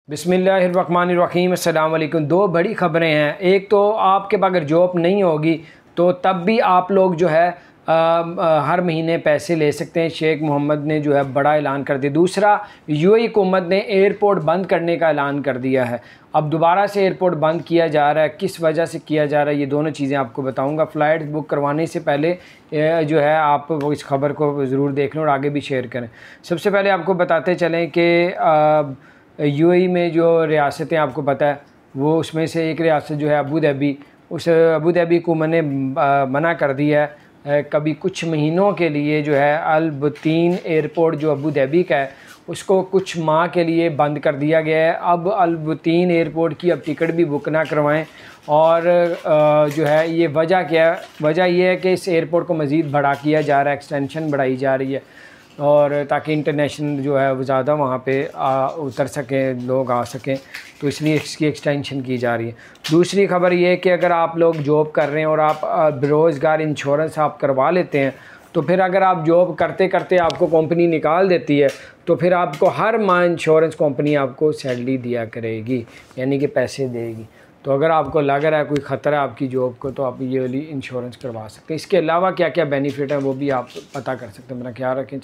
बिस्मिल्लाहिर्रहमानिर्रहीम। अस्सलाम वालेकुम। दो बड़ी ख़बरें हैं। एक तो आपके पास अगर जॉब नहीं होगी तो तब भी आप लोग जो है हर महीने पैसे ले सकते हैं। शेख मोहम्मद ने जो है बड़ा ऐलान कर दिया। दूसरा, यूएई हुकूमत ने एयरपोर्ट बंद करने का ऐलान कर दिया है। अब दोबारा से एयरपोर्ट बंद किया जा रहा है। किस वजह से किया जा रहा है, ये दोनों चीज़ें आपको बताऊंगा। फ़्लाइट बुक करवाने से पहले जो है आप वो इस खबर को ज़रूर देख लें और आगे भी शेयर करें। सबसे पहले आपको बताते चलें कि यूएई में जो रियासतें आपको पता है, वो उसमें से एक रियासत जो है अबू धाबी, उस अबू धाबी हुकूमत ने मना कर दिया है कभी कुछ महीनों के लिए जो है अल बुतीन एयरपोर्ट जो अबू धाबी का है उसको कुछ माह के लिए बंद कर दिया गया है। अब अल बुतीन एयरपोर्ट की अब टिकट भी बुक ना करवाएं। और जो है ये वजह क्या है, वजह ये है कि इस एयरपोर्ट को मज़ीद बड़ा किया जा रहा है, एक्सटेंशन बढ़ाई जा रही है और ताकि इंटरनेशनल जो है वो ज़्यादा वहाँ पे उतर सकें, लोग आ सकें, तो इसलिए इसकी एक्सटेंशन की जा रही है। दूसरी खबर ये है कि अगर आप लोग जॉब कर रहे हैं और आप बेरोज़गार इंश्योरेंस आप करवा लेते हैं, तो फिर अगर आप जॉब करते करते आपको कंपनी निकाल देती है तो फिर आपको हर माह इंश्योरेंस कंपनी आपको सैलरी दिया करेगी, यानी कि पैसे देगी। तो अगर आपको लग रहा है कोई ख़तरा है आपकी जॉब को, तो आप ये वाली इंश्योरेंस करवा सकते हैं। इसके अलावा क्या क्या बेनिफिट है वो भी आप पता कर सकते हैं। मेरा ख्याल रखें।